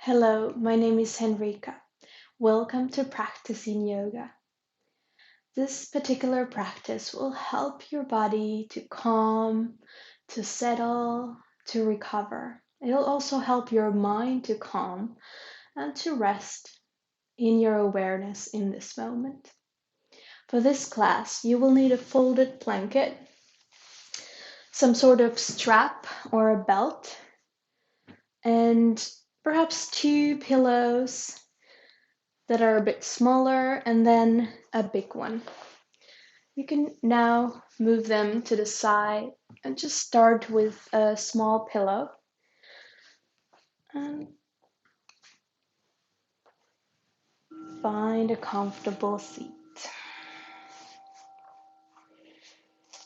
Hello, my name is Henrika. Welcome to Practicing Yoga. This particular practice will help your body to calm, to settle, to recover. It'll also help your mind to calm and to rest in your awareness in this moment. For this class, you will need a folded blanket, some sort of strap or a belt, and perhaps two pillows that are a bit smaller and then a big one. You can now move them to the side and just start with a small pillow. And find a comfortable seat.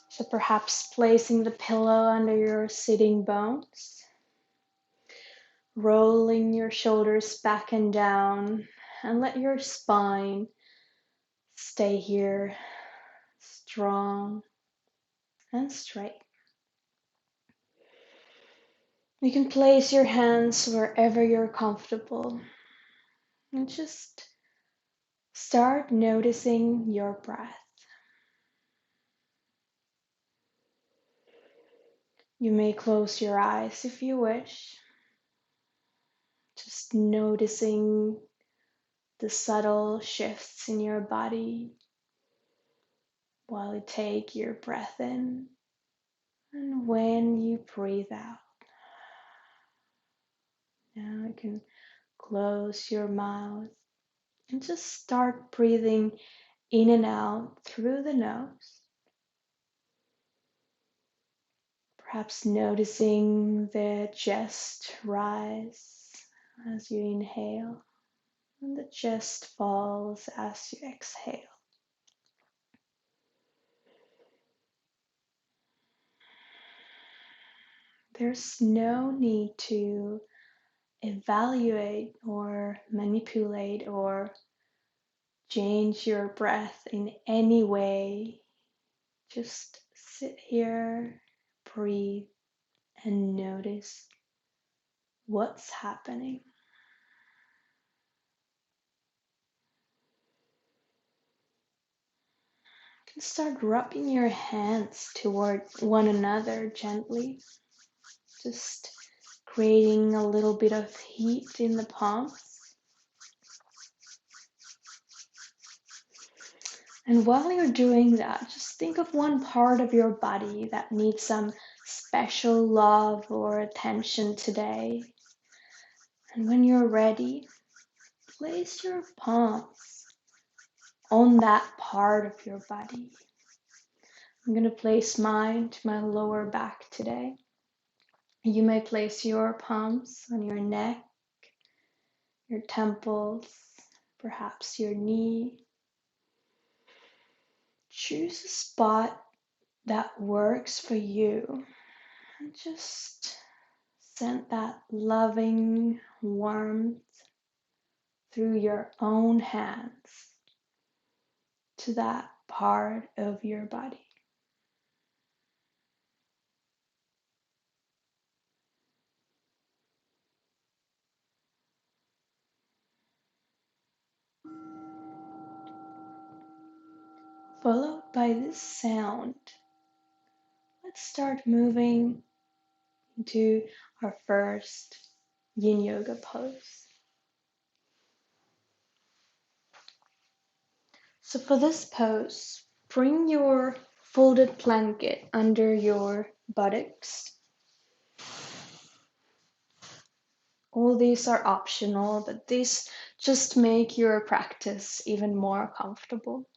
So perhaps placing the pillow under your sitting bones, rolling your shoulders back and down, and let your spine stay here strong and straight. You can place your hands wherever you're comfortable and just start noticing your breath. You may close your eyes if you wish, just noticing the subtle shifts in your body while you take your breath in and when you breathe out. Now you can close your mouth and just start breathing in and out through the nose. Perhaps noticing the chest rise as you inhale and the chest falls as you exhale. There's no need to evaluate or manipulate or change your breath in any way. Just sit here, breathe, and notice what's happening. You can start rubbing your hands toward one another gently, just creating a little bit of heat in the palms. And while you're doing that, just think of one part of your body that needs some special love or attention today. And when you're ready, place your palms on that part of your body. I'm going to place mine to my lower back today. You may place your palms on your neck, your temples, perhaps your knee. Choose a spot that works for you and just send that loving warmth through your own hands to that part of your body. Followed by this sound, let's start moving into our first Yin Yoga Pose. So for this pose, bring your folded blanket under your buttocks. All these are optional, but these just make your practice even more comfortable.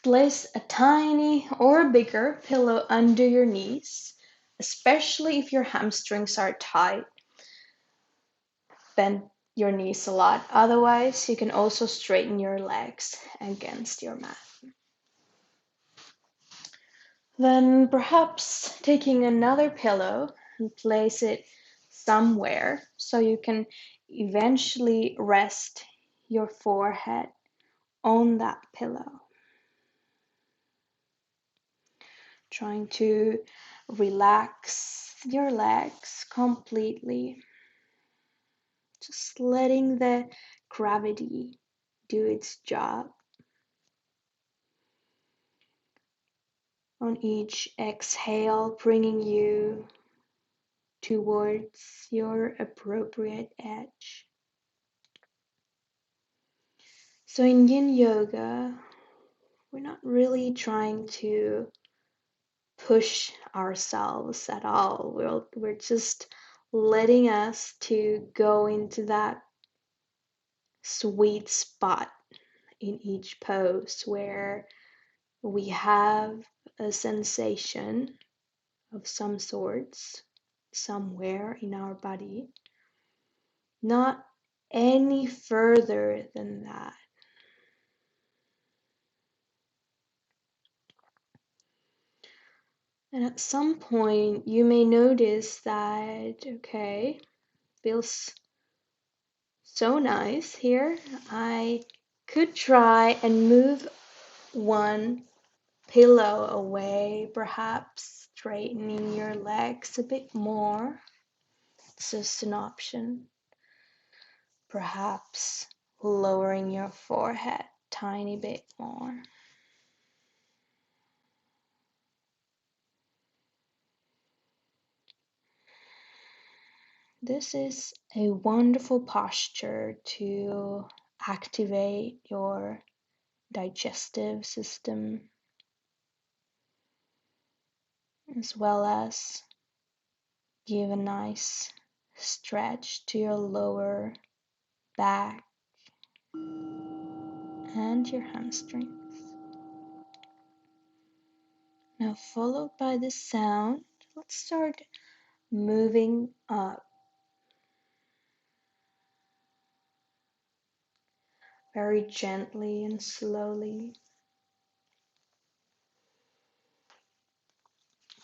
Place a tiny or a bigger pillow under your knees, especially if your hamstrings are tight. Bend your knees a lot. Otherwise, you can also straighten your legs against your mat. Then perhaps taking another pillow and place it somewhere so you can eventually rest your forehead on that pillow. Trying to relax your legs completely. just letting the gravity do its job. On each exhale, bringing you towards your appropriate edge. So in Yin Yoga, we're not really trying to push ourselves at all. We're just letting us to go into that sweet spot in each pose where we have a sensation of some sorts somewhere in our body, not any further than that. And at some point, you may notice that, okay, feels so nice here. I could try and move one pillow away, perhaps straightening your legs a bit more. It's just an option. Perhaps lowering your forehead a tiny bit more. This is a wonderful posture to activate your digestive system, as well as give a nice stretch to your lower back and your hamstrings. Now, followed by the sound, let's start moving up very gently and slowly.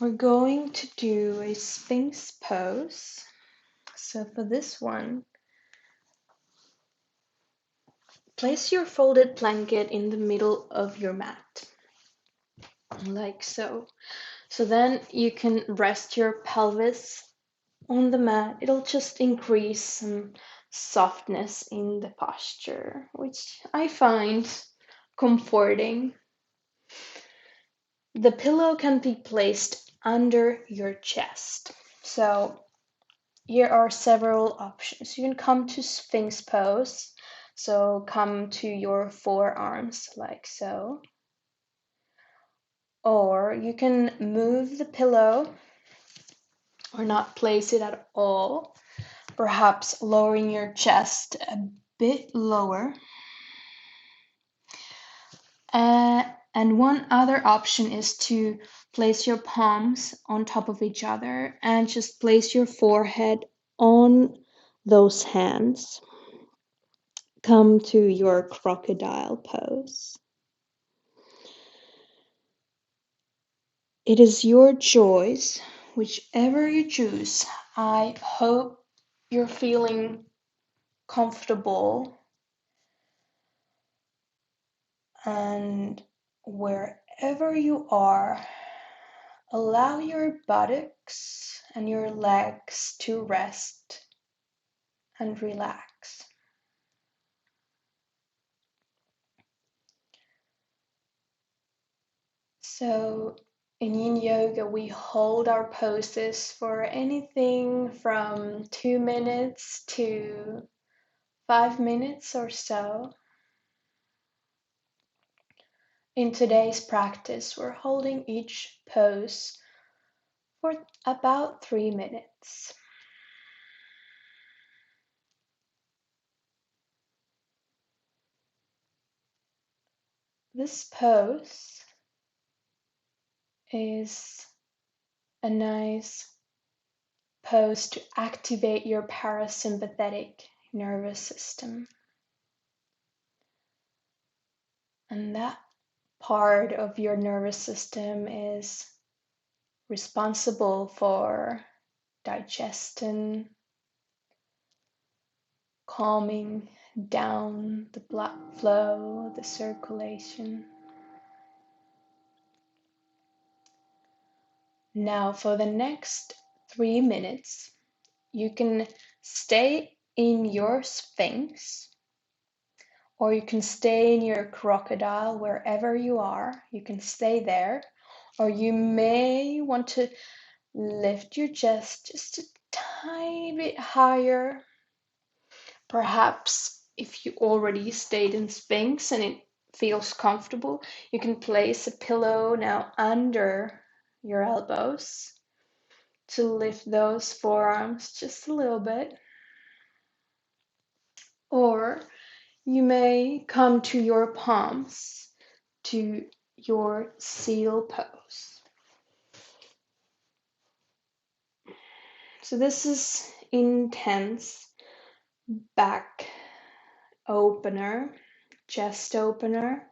We're going to do a Sphinx pose. So for this one, place your folded blanket in the middle of your mat, like so. So then you can rest your pelvis on the mat. It'll just increase some softness in the posture, which I find comforting. The pillow can be placed under your chest. So here are several options. You can come to Sphinx Pose. So come to your forearms like so. Or you can move the pillow or not place it at all, perhaps lowering your chest a bit lower. And one other option is to place your palms on top of each other and just place your forehead on those hands. Come to your Crocodile Pose. It is your choice, whichever you choose. I hope you're feeling comfortable, and wherever you are, allow your buttocks and your legs to rest and relax. So in Yin Yoga, we hold our poses for anything from 2 minutes to 5 minutes or so. In today's practice, we're holding each pose for about 3 minutes. This pose is a nice pose to activate your parasympathetic nervous system. And that part of your nervous system is responsible for digestion, calming down the blood flow, the circulation. Now for the next 3 minutes, you can stay in your Sphinx, or you can stay in your crocodile wherever you are. You can stay there, or you may want to lift your chest just a tiny bit higher. Perhaps if you already stayed in Sphinx and it feels comfortable, you can place a pillow now under your elbows to lift those forearms just a little bit. Or you may come to your palms, to your seal pose. So this is intense back opener, chest opener.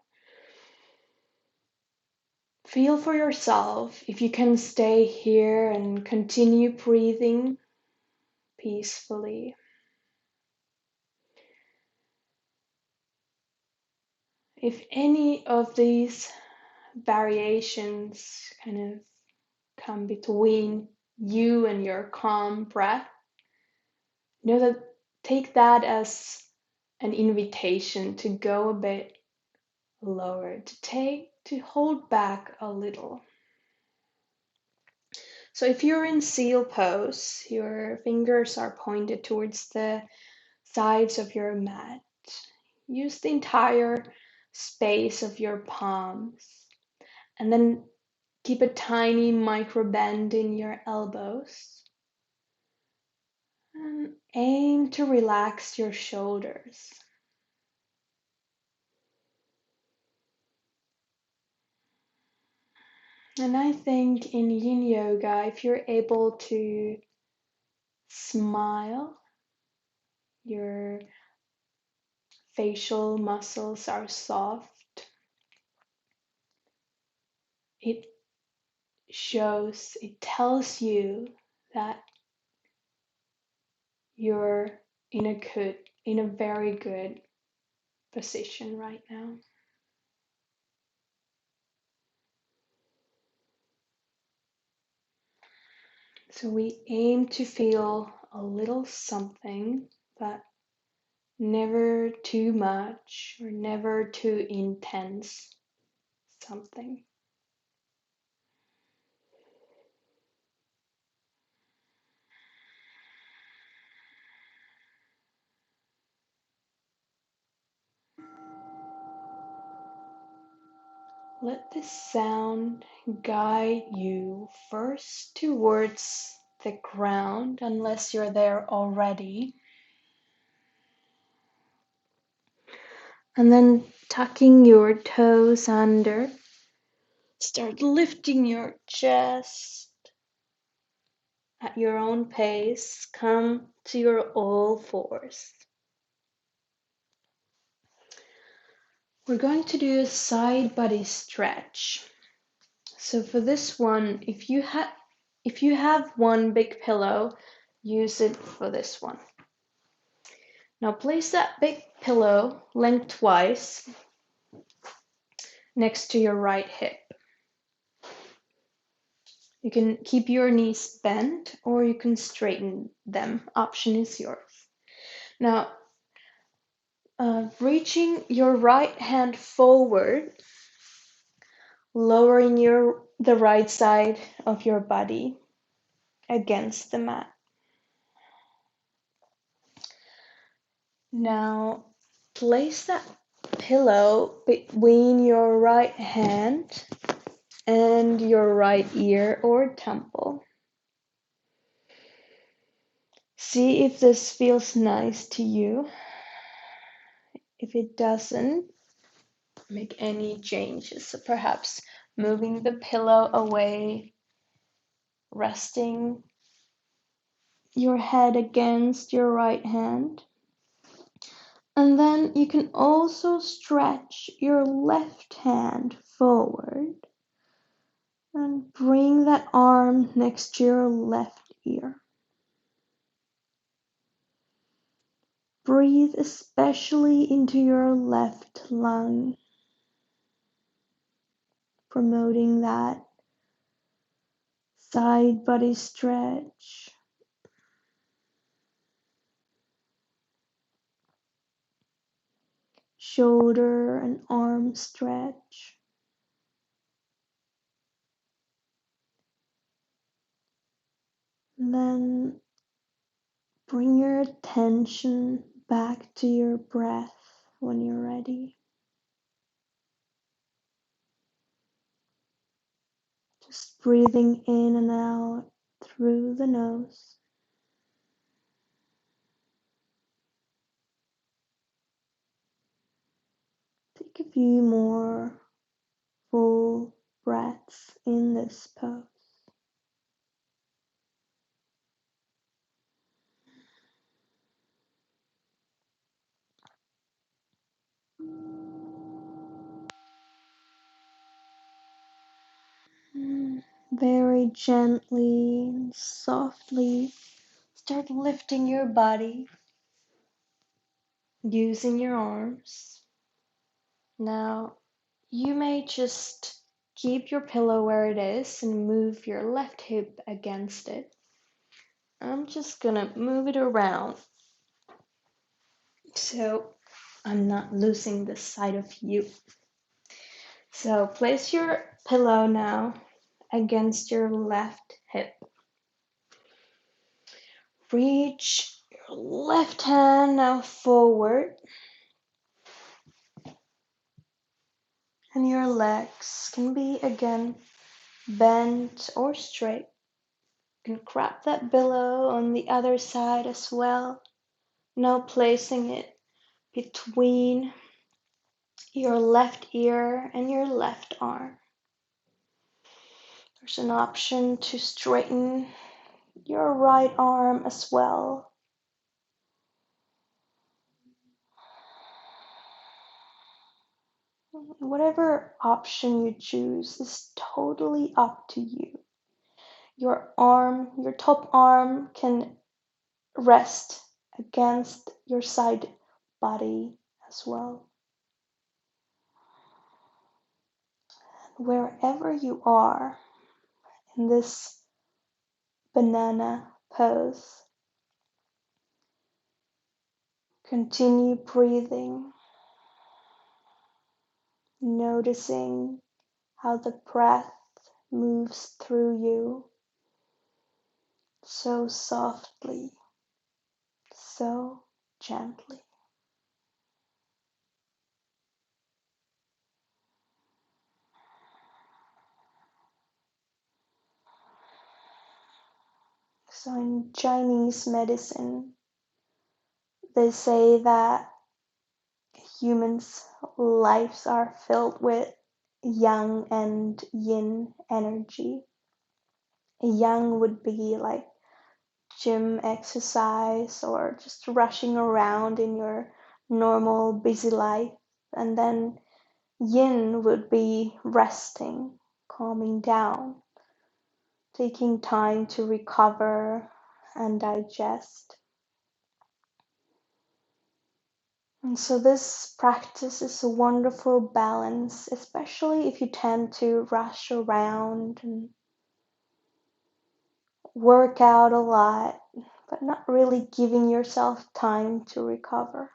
Feel for yourself if you can stay here and continue breathing peacefully. If any of these variations kind of come between you and your calm breath, know that take that as an invitation to go a bit lower, to hold back a little. So if you're in seal pose, your fingers are pointed towards the sides of your mat. Use the entire space of your palms, and then keep a tiny micro bend in your elbows. And aim to relax your shoulders. And I think in Yin Yoga, if you're able to smile, your facial muscles are soft. It tells you that you're in a very good position right now. So we aim to feel a little something, but never too much or never too intense something. Let this sound guide you first towards the ground, unless you're there already. And then tucking your toes under, start lifting your chest at your own pace. Come to your all fours. We're going to do a side body stretch. So for this one, if you have one big pillow, use it for this one. Now place that big pillow lengthwise next to your right hip. You can keep your knees bent or you can straighten them. Option is yours. Now, reaching your right hand forward, lowering the right side of your body against the mat. Now, place that pillow between your right hand and your right ear or temple. See if this feels nice to you. If it doesn't, make any changes. So perhaps moving the pillow away, resting your head against your right hand. And then you can also stretch your left hand forward and bring that arm next to your left ear. Breathe especially into your left lung, promoting that side body stretch. shoulder and arm stretch. Then bring your attention back to your breath when you're ready. Just breathing in and out through the nose. Take a few more full breaths in this pose. Very gently and softly start lifting your body using your arms. Now, you may just keep your pillow where it is and move your left hip against it. I'm just gonna move it around so I'm not losing the sight of you. So place your pillow now against your left hip. Reach your left hand now forward, and your legs can be again bent or straight. You can grab that pillow on the other side as well. Now placing it between your left ear and your left arm. There's an option to straighten your right arm as well. Whatever option you choose is totally up to you. Your top arm can rest against your side body as well. Wherever you are in this banana pose, continue breathing, noticing how the breath moves through you so softly, so gently. So in Chinese medicine, they say that humans' lives are filled with yang and yin energy. Yang would be like gym exercise or just rushing around in your normal busy life. And then yin would be resting, calming down, taking time to recover and digest. And so this practice is a wonderful balance, especially if you tend to rush around and work out a lot, but not really giving yourself time to recover.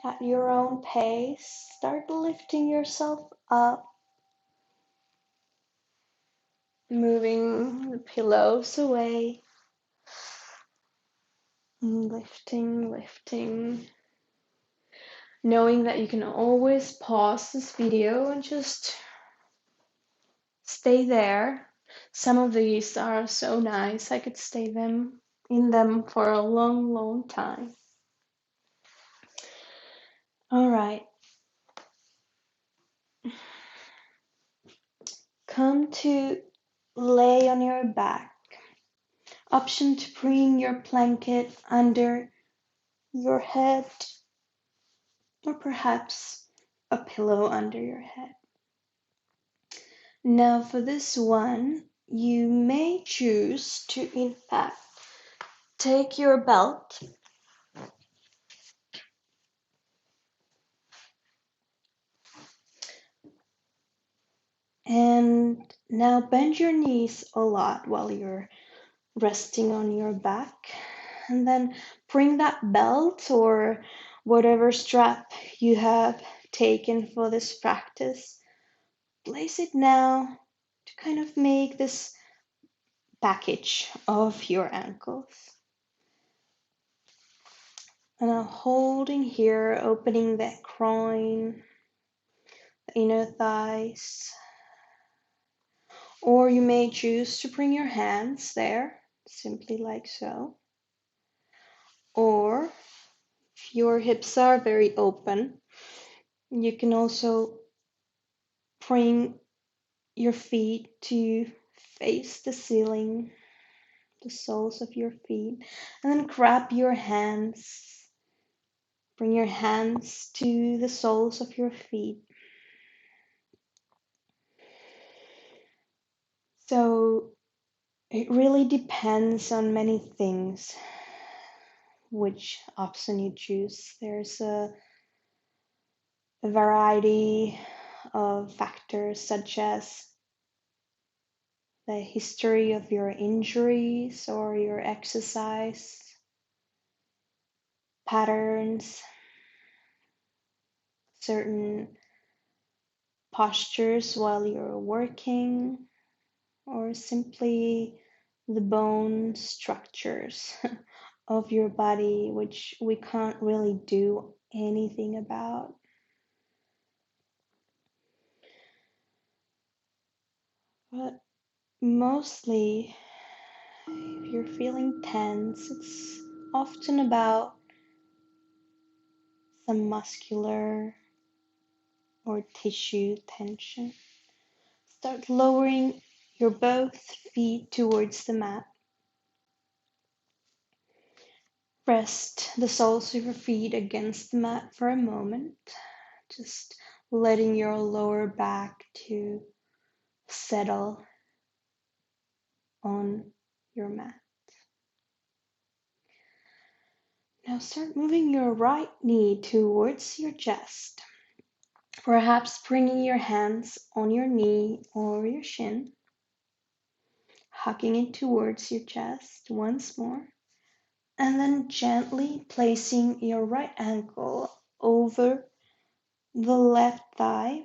At your own pace, start lifting yourself up, moving the pillows away, lifting, knowing that you can always pause this video and just stay there. Some of these are so nice, I could stay in them for a long time. All right. Come to lay on your back. Option to bring your blanket under your head, or perhaps a pillow under your head. Now for this one, you may choose to in fact take your belt and now bend your knees a lot while you're resting on your back. And then bring that belt or whatever strap you have taken for this practice. Place it now to kind of make this package of your ankles. And now holding here, opening the groin, the inner thighs. Or you may choose to bring your hands there, simply like so. Or if your hips are very open, you can also bring your feet to face the ceiling, the soles of your feet, and then grab your hands. Bring your hands to the soles of your feet. So it really depends on many things which option you choose. There's a variety of factors such as the history of your injuries or your exercise patterns, certain postures while you're working, or simply the bone structures of your body, which we can't really do anything about. But mostly, if you're feeling tense, it's often about some muscular or tissue tension. Start lowering your both feet towards the mat. Rest the soles of your feet against the mat for a moment, just letting your lower back to settle on your mat. Now start moving your right knee towards your chest, perhaps bringing your hands on your knee or your shin, hugging it towards your chest once more, and then gently placing your right ankle over the left thigh.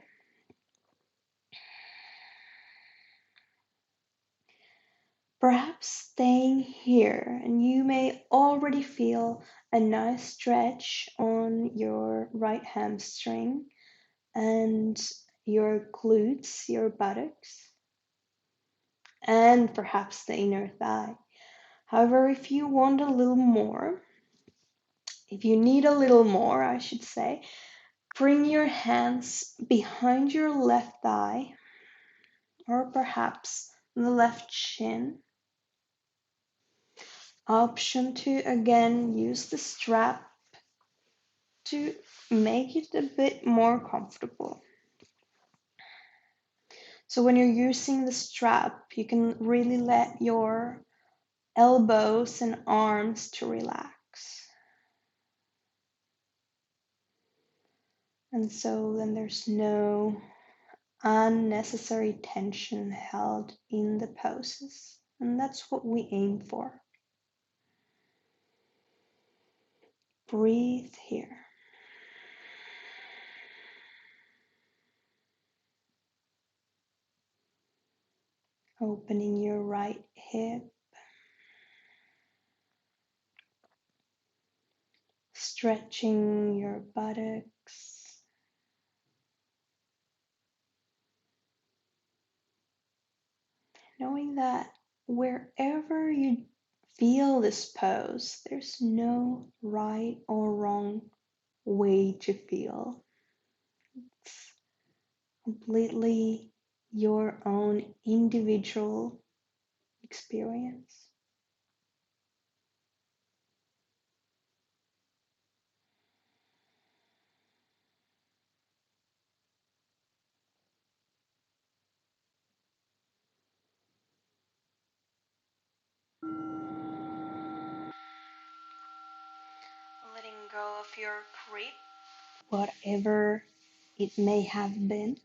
Perhaps staying here, and you may already feel a nice stretch on your right hamstring and your glutes, your buttocks, and perhaps the inner thigh. However, if you want a little more, if you need a little more, I should say, bring your hands behind your left thigh or perhaps the left shin. Option to again use the strap to make it a bit more comfortable. So when you're using the strap, you can really let your elbows and arms to relax. And so then there's no unnecessary tension held in the poses. And that's what we aim for. Breathe here. Opening your right hip. Stretching your buttocks. Knowing that wherever you feel this pose, there's no right or wrong way to feel. It's completely your own individual experience. Letting go of your grip, whatever it may have been.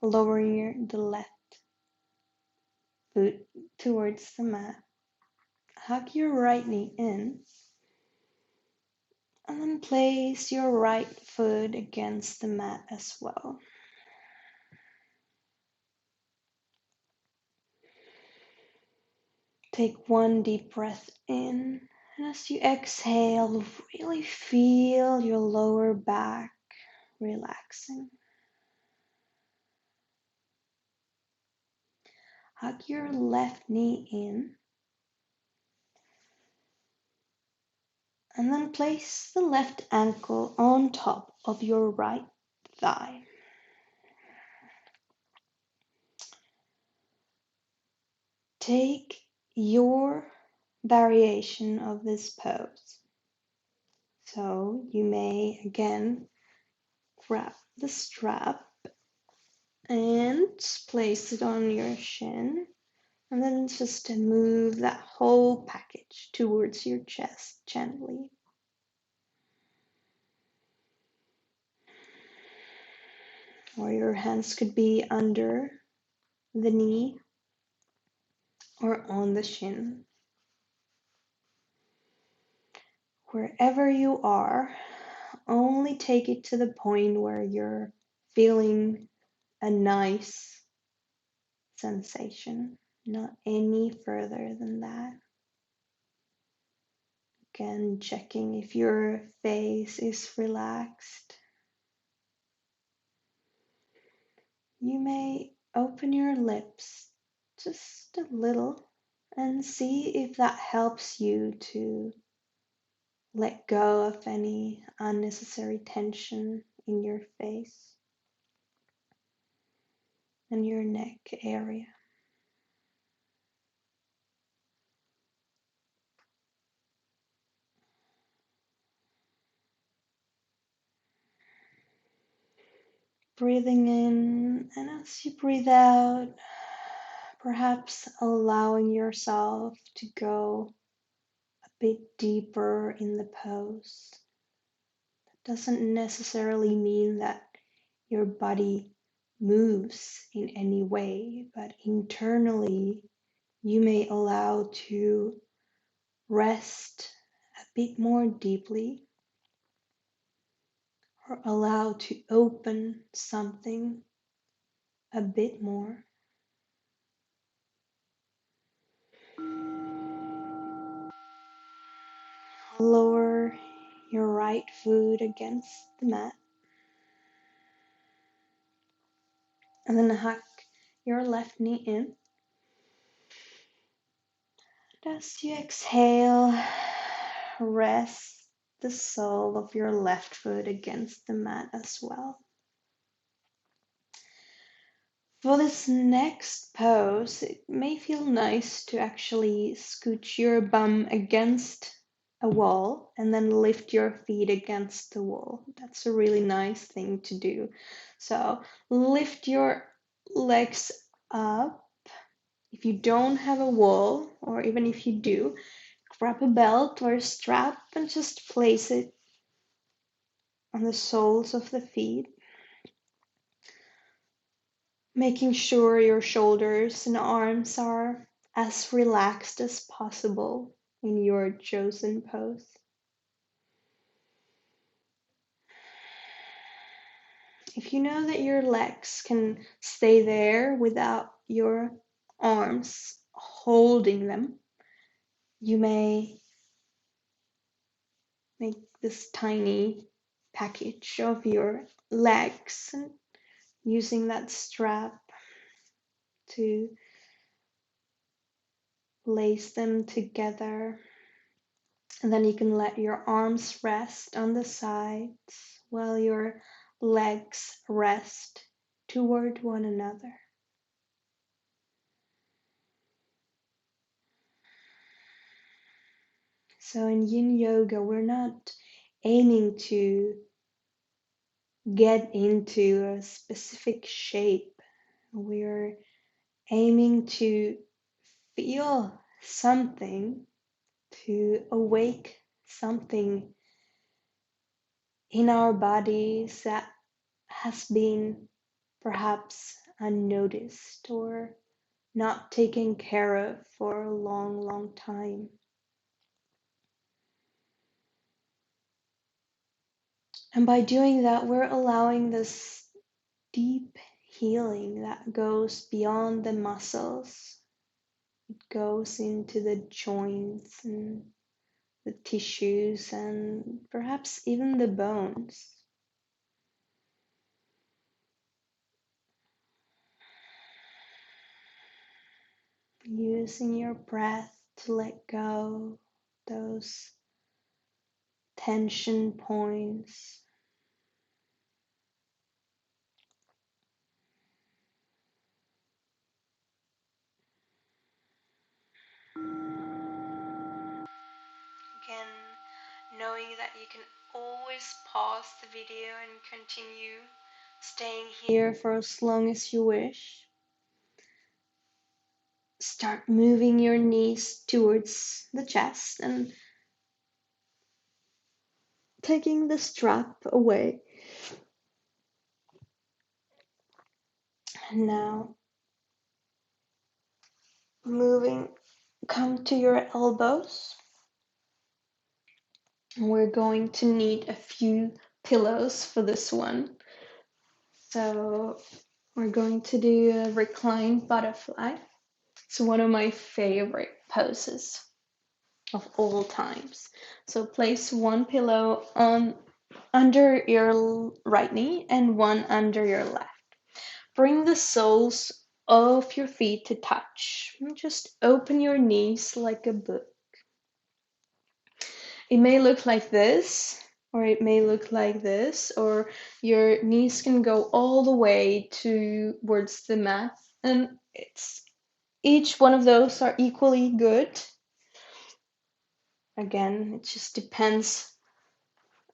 Lowering the left foot towards the mat. Hug your right knee in. And then place your right foot against the mat as well. Take one deep breath in. And as you exhale, really feel your lower back relaxing. Hug your left knee in. And then place the left ankle on top of your right thigh. Take your variation of this pose. So you may again grab the strap and place it on your shin, and then just move that whole package towards your chest gently. Or your hands could be under the knee or on the shin. Wherever you are, only take it to the point where you're feeling a nice sensation, not any further than that. Again, checking if your face is relaxed. You may open your lips just a little and see if that helps you to let go of any unnecessary tension in your face and your neck area. Breathing in, and as you breathe out, perhaps allowing yourself to go a bit deeper in the pose. That doesn't necessarily mean that your body moves in any way, but internally you may allow to rest a bit more deeply, or allow to open something a bit more. Lower your right foot against the mat, and then hug your left knee in. And as you exhale, rest the sole of your left foot against the mat as well. For this next pose, it may feel nice to actually scooch your bum against a wall and then lift your feet against the wall. That's a really nice thing to do. So lift your legs up. If you don't have a wall, or even if you do, grab a belt or a strap and just place it on the soles of the feet, making sure your shoulders and arms are as relaxed as possible in your chosen pose. If you know that your legs can stay there without your arms holding them, you may make this tiny package of your legs and using that strap to lace them together. And then you can let your arms rest on the sides while your legs rest toward one another. So in Yin Yoga, we're not aiming to get into a specific shape. We're aiming to feel something, to awake something in our bodies that has been perhaps unnoticed or not taken care of for a long, long time. And by doing that, we're allowing this deep healing that goes beyond the muscles. It goes into the joints and the tissues and perhaps even the bones. Using your breath to let go those tension points. Again, knowing that you can always pause the video and continue staying here for as long as you wish. Start moving your knees towards the chest and taking the strap away. And now come to your elbows. We're going to need a few pillows for this one. So we're going to do a Recline Butterfly. It's one of my favorite poses of all times. So place one pillow under your right knee and one under your left. Bring the soles of your feet to touch. And just open your knees like a book. It may look like this, or it may look like this, or your knees can go all the way towards the mat, and each one of those are equally good. Again, it just depends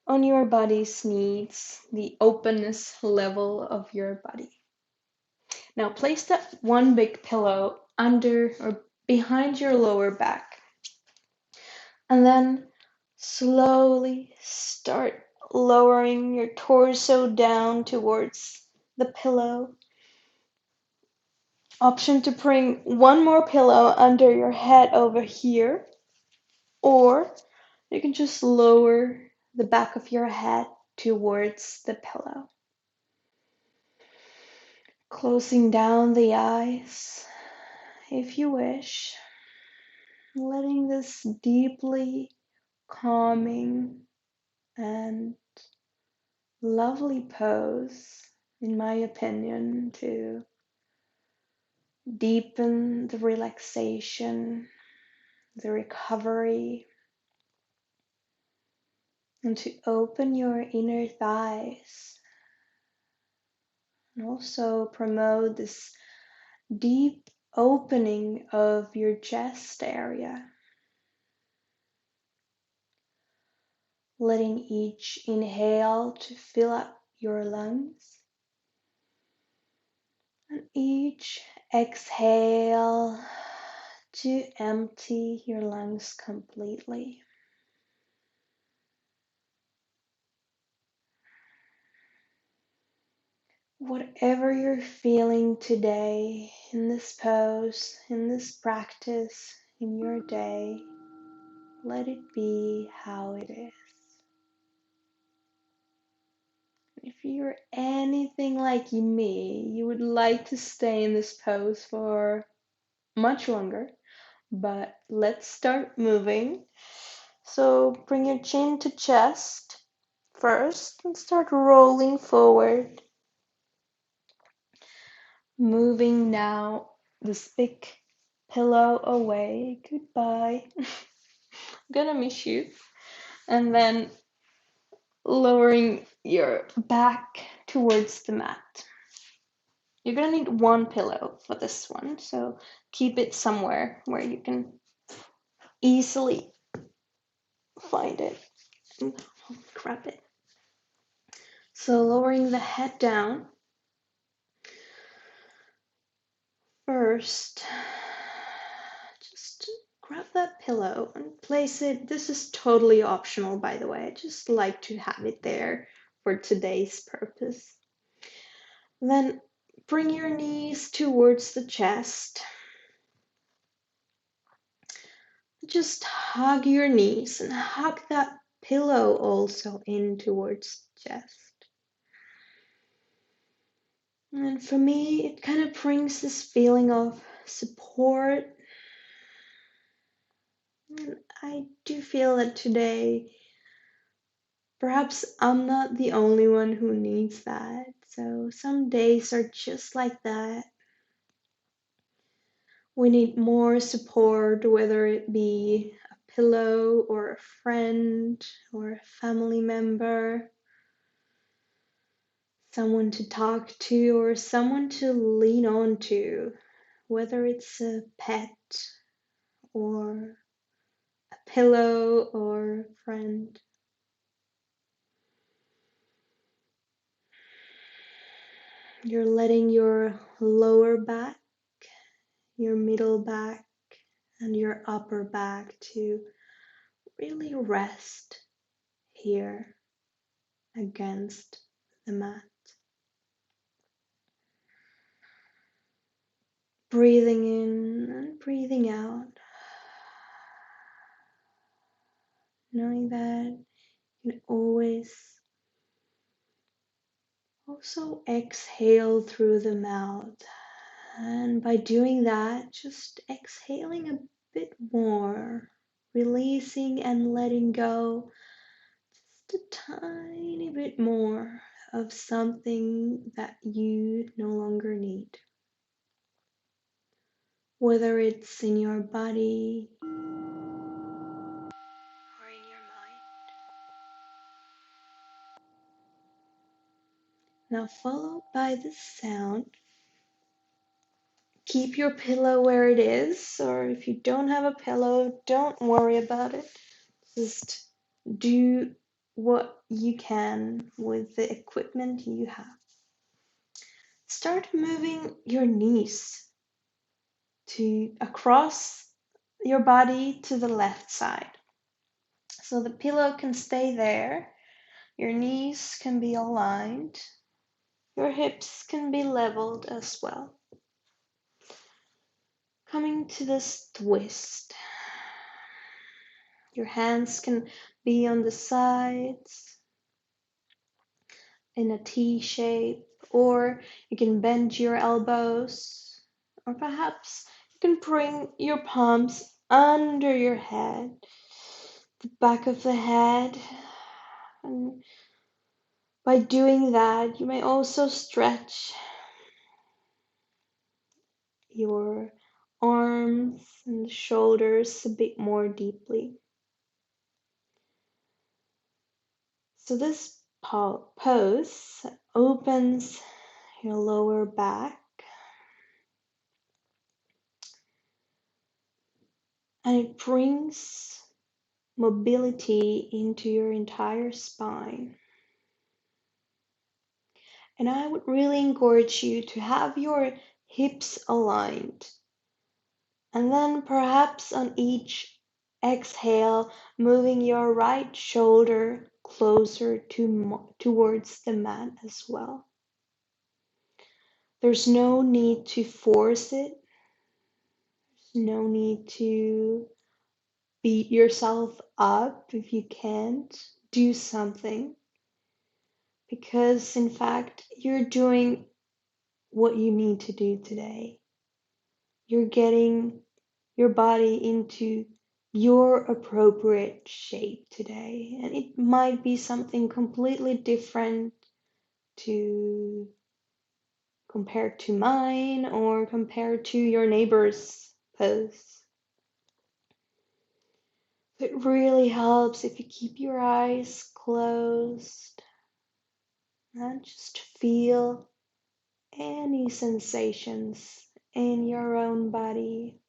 on your body's needs, the openness level of your body. Now place that one big pillow under or behind your lower back, and then slowly start lowering your torso down towards the pillow. Option to bring one more pillow under your head over here, or you can just lower the back of your head towards the pillow. Closing down the eyes if you wish, letting this deeply calming and lovely pose, in my opinion, to deepen the relaxation, the recovery, and to open your inner thighs, and also promote this deep opening of your chest area. Letting each inhale to fill up your lungs, and each exhale to empty your lungs completely. Whatever you're feeling today in this pose, in this practice, in your day, let it be how it is. If you're anything like me, you would like to stay in this pose for much longer, but let's start moving. So bring your chin to chest first and start rolling forward. Moving now this big pillow away. Goodbye. I'm gonna miss you. And then lowering your back towards the mat. You're gonna need one pillow for this one, so keep it somewhere where you can easily find it and grab it. So lowering the head down. First, just grab that pillow and place it. This is totally optional, by the way. I just like to have it there for today's purpose. Then bring your knees towards the chest. just hug your knees and hug that pillow also in towards the chest. And for me, it kind of brings this feeling of support. And I do feel that today, perhaps I'm not the only one who needs that. So some days are just like that. We need more support, whether it be a pillow or a friend or a family member, someone to talk to or someone to lean on to, whether it's a pet or a pillow or a friend. You're letting your lower back, your middle back, and your upper back to really rest here against the mat. Breathing in and breathing out, knowing that you can always also exhale through the mouth. And by doing that, just exhaling a bit more, releasing and letting go just a tiny bit more of something that you no longer need. Whether it's in your body or in your mind. Now followed by the sound. Keep your pillow where it is, or if you don't have a pillow, don't worry about it. Just do what you can with the equipment you have. Start moving your knees to across your body to the left side. So the pillow can stay there. Your knees can be aligned. Your hips can be leveled as well. Coming to this twist. Your hands can be on the sides in a T shape, or you can bend your elbows, or perhaps you can bring your palms under your head, the back of the head. And by doing that, you may also stretch your arms and shoulders a bit more deeply. So this pose opens your lower back and it brings mobility into your entire spine. And I would really encourage you to have your hips aligned. And then perhaps on each exhale, moving your right shoulder closer towards the mat as well. There's no need to force it. There's no need to beat yourself up if you can't do something. Because in fact, you're doing what you need to do today. You're getting your body into your appropriate shape today. And it might be something completely different to compared to mine or compared to your neighbor's pose. It really helps if you keep your eyes closed and just feel any sensations in your own body.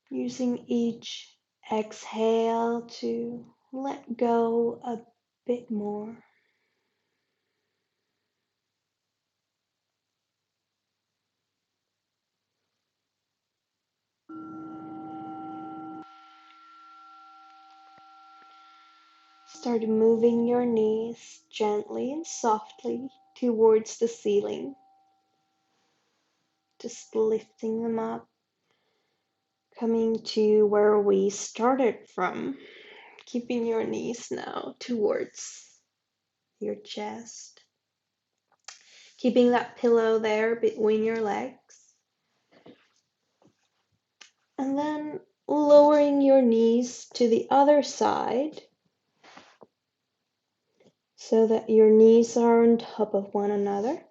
Using each exhale to let go a bit more. Start moving your knees gently and softly towards the ceiling. Just lifting them up, Coming to where we started from, keeping your knees now towards your chest, keeping that pillow there between your legs, and then lowering your knees to the other side so that your knees are on top of one another.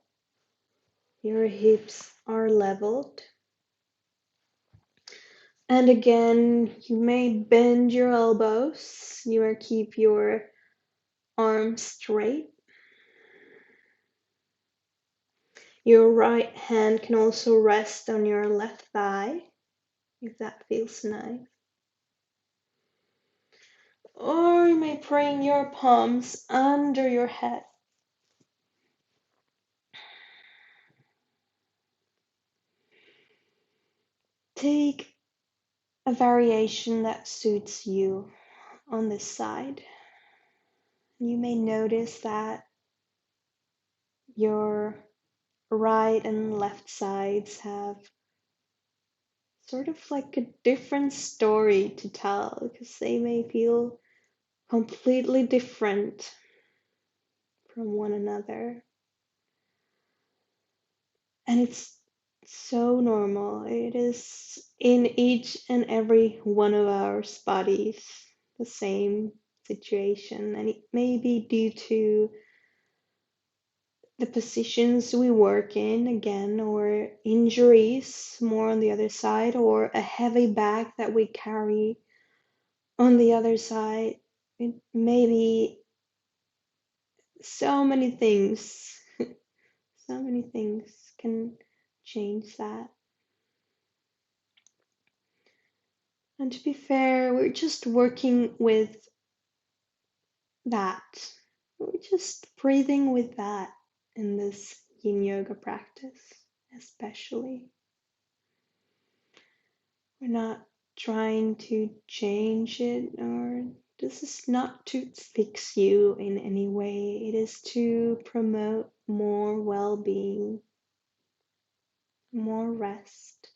Your hips are leveled. And again, you may bend your elbows. You may keep your arms straight. Your right hand can also rest on your left thigh, if that feels nice. Or you may bring your palms under your head. Take a variation that suits you on this side. You may notice that your right and left sides have sort of like a different story to tell because they may feel completely different from one another. And it's so normal. It is in each and every one of our bodies the same situation, and it may be due to the positions we work in again, or injuries more on the other side, or a heavy bag that we carry on the other side. It may be so many things. So many things can change that. And to be fair, we're just working with that. We're just breathing with that in this Yin Yoga practice, especially. We're not trying to change it, or this is not to fix you in any way. It is to promote more well-being, more rest,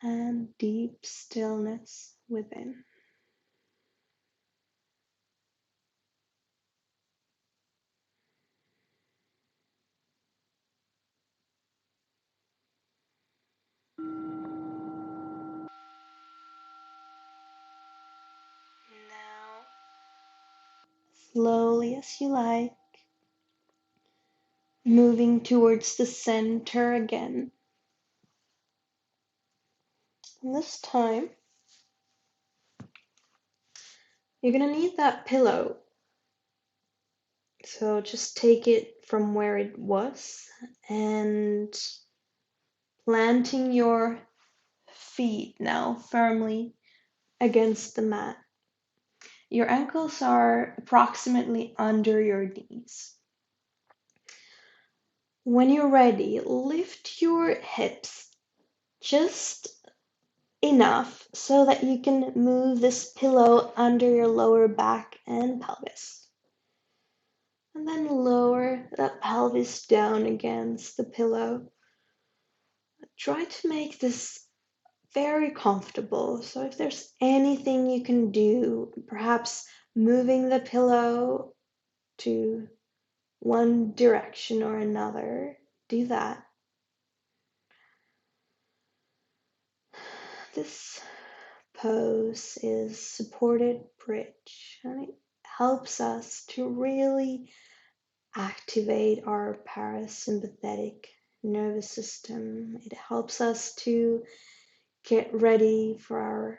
and deep stillness within. Now, slowly as you like, moving towards the center again. And this time, you're gonna need that pillow. So just take it from where it was and planting your feet now firmly against the mat. Your ankles are approximately under your knees. When you're ready, lift your hips just enough so that you can move this pillow under your lower back and pelvis. And then lower that pelvis down against the pillow. Try to make this very comfortable. So if there's anything you can do, perhaps moving the pillow to one direction or another, do that. This pose is supported bridge, and it helps us to really activate our parasympathetic nervous system. It helps us to get ready for our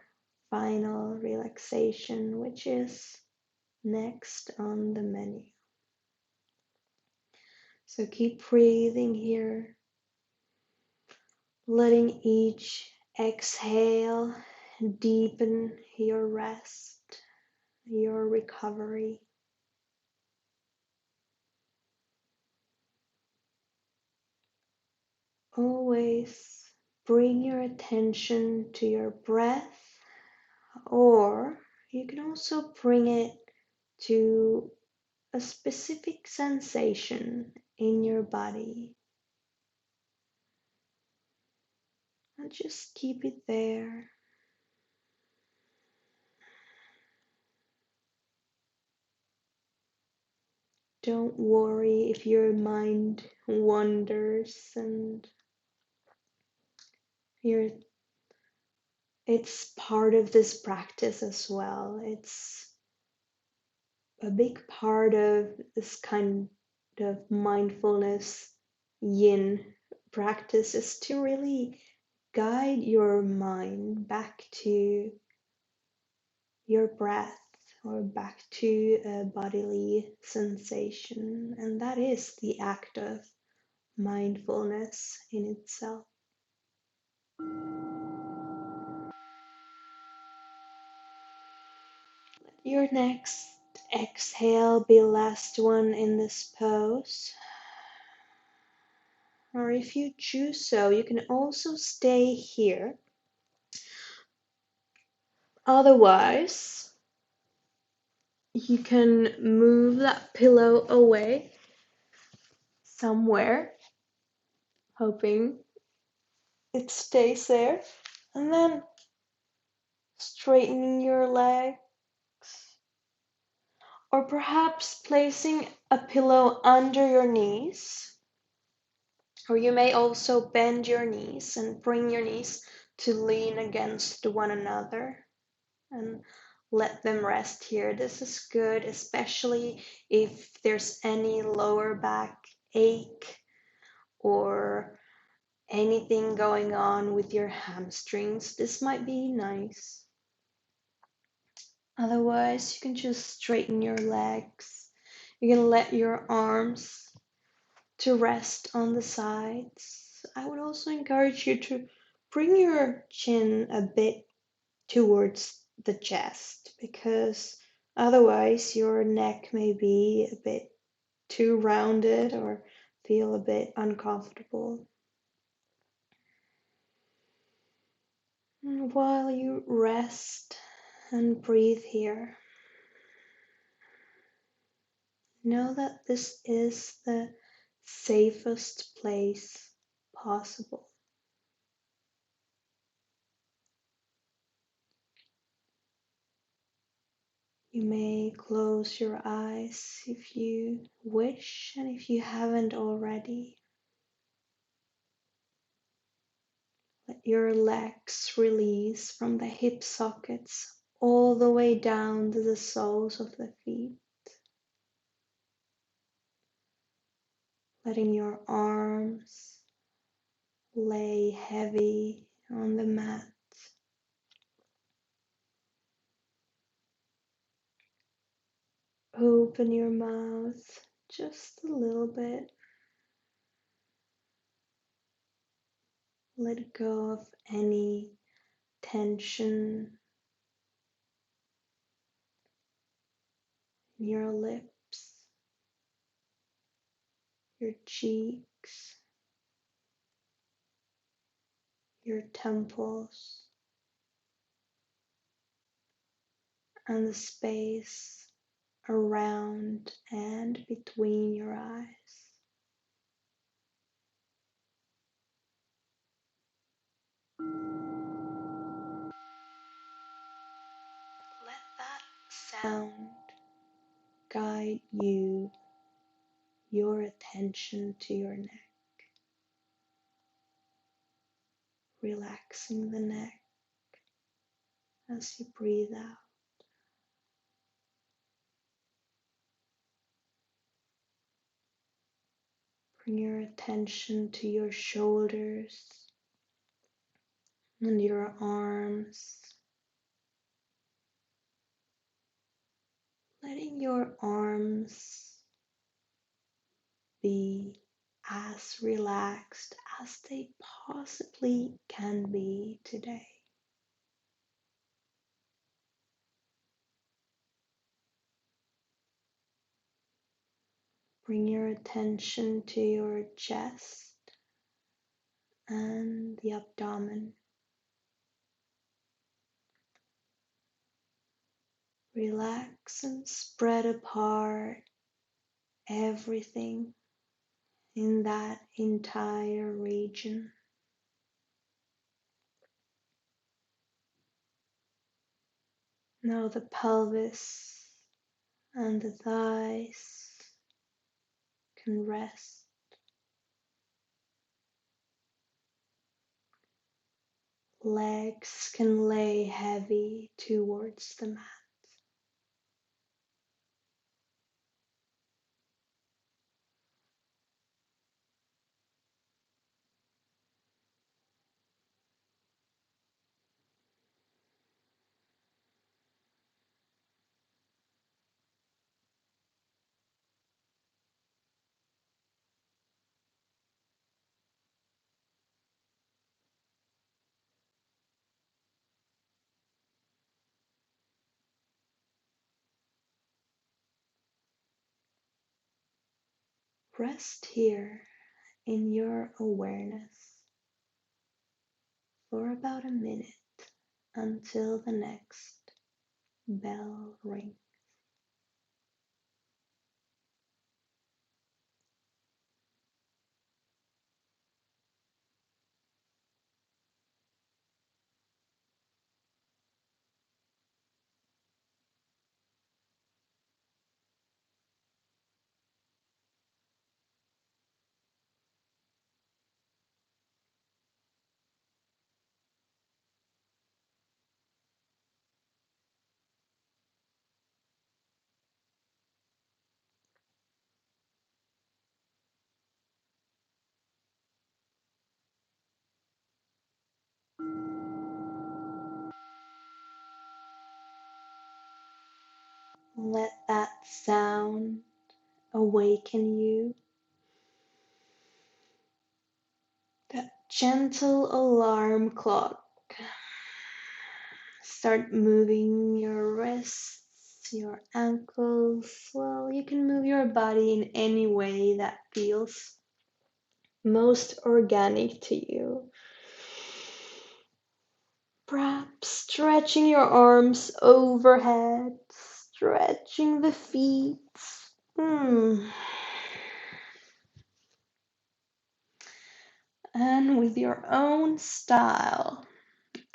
final relaxation, which is next on the menu. So keep breathing here, letting each exhale deepen your rest, your recovery. Always bring your attention to your breath, or you can also bring it to a specific sensation in your body. and just keep it there. Don't worry if your mind wanders and you're, it's part of this practice as well. It's a big part of this kind of mindfulness yin practice is to really guide your mind back to your breath or back to a bodily sensation. And that is the act of mindfulness in itself. Your next exhale be last one in this pose. Or if you choose so, you can also stay here. Otherwise, you can move that pillow away somewhere, hoping it stays there. And then straightening your legs. Or perhaps placing a pillow under your knees. Or you may also bend your knees and bring your knees to lean against one another and let them rest here. This is good, especially if there's any lower back ache or anything going on with your hamstrings. This might be nice. Otherwise, you can just straighten your legs. You can let your arms to rest on the sides. I would also encourage you to bring your chin a bit towards the chest, because otherwise your neck may be a bit too rounded or feel a bit uncomfortable. And while you rest and breathe here, know that this is the safest place possible. You may close your eyes if you wish, and if you haven't already, let your legs release from the hip sockets all the way down to the soles of the feet, letting your arms lay heavy on the mat. Open your mouth just a little bit. Let go of any tension in your lips, your cheeks, your temples, and the space around and between your eyes. Let that sound guide you, your attention to your neck, relaxing the neck as you breathe out. Bring your attention to your shoulders and your arms, letting your arms be as relaxed as they possibly can be today. Bring your attention to your chest and the abdomen. Relax and spread apart everything in that entire region. Now the pelvis and the thighs can rest. Legs can lay heavy towards the mat. Rest here in your awareness for about a minute until the next bell rings. Let that sound awaken you. That gentle alarm clock. Start moving your wrists, your ankles. Well, you can move your body in any way that feels most organic to you. Perhaps stretching your arms overhead, stretching the feet. And with your own style,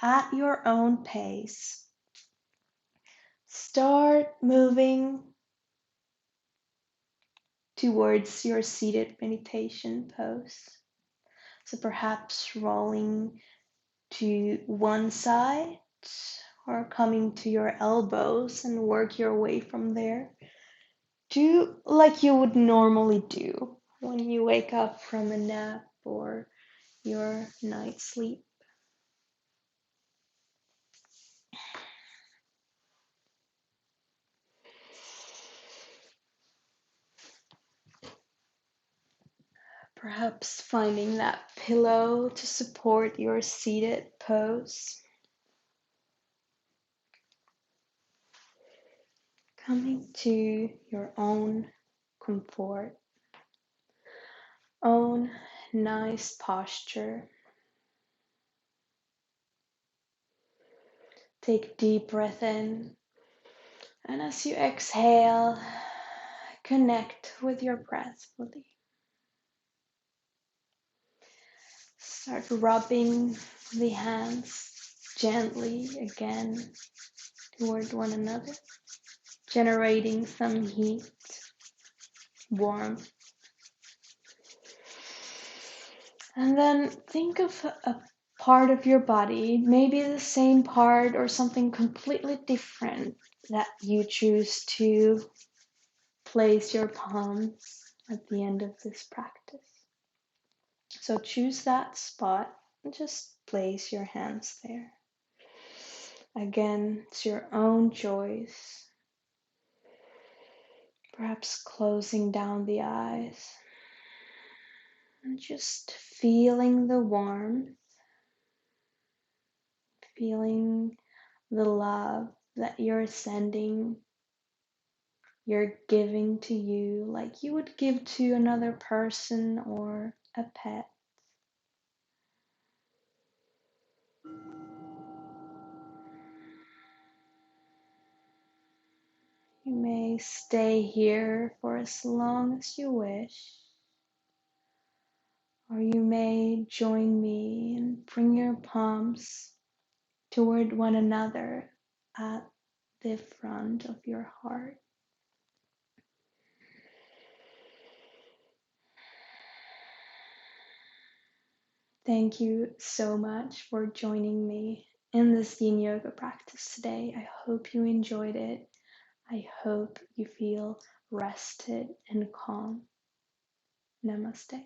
at your own pace, start moving towards your seated meditation pose. So perhaps rolling to one side or coming to your elbows and work your way from there. Do like you would normally do when you wake up from a nap or your night sleep. Perhaps finding that pillow to support your seated pose. Coming to your own comfort, own nice posture. Take a deep breath in, and as you exhale, connect with your breath fully. Start rubbing the hands gently again toward one another, generating some heat, warmth. And then think of a part of your body, maybe the same part or something completely different that you choose to place your palms at the end of this practice. So choose that spot and just place your hands there. Again, it's your own choice. Perhaps closing down the eyes and just feeling the warmth, feeling the love that you're sending, you're giving to you like you would give to another person or a pet. You may stay here for as long as you wish, or you may join me and bring your palms toward one another at the front of your heart. Thank you so much for joining me in this Yin Yoga practice today. I hope you enjoyed it. I hope you feel rested and calm. Namaste.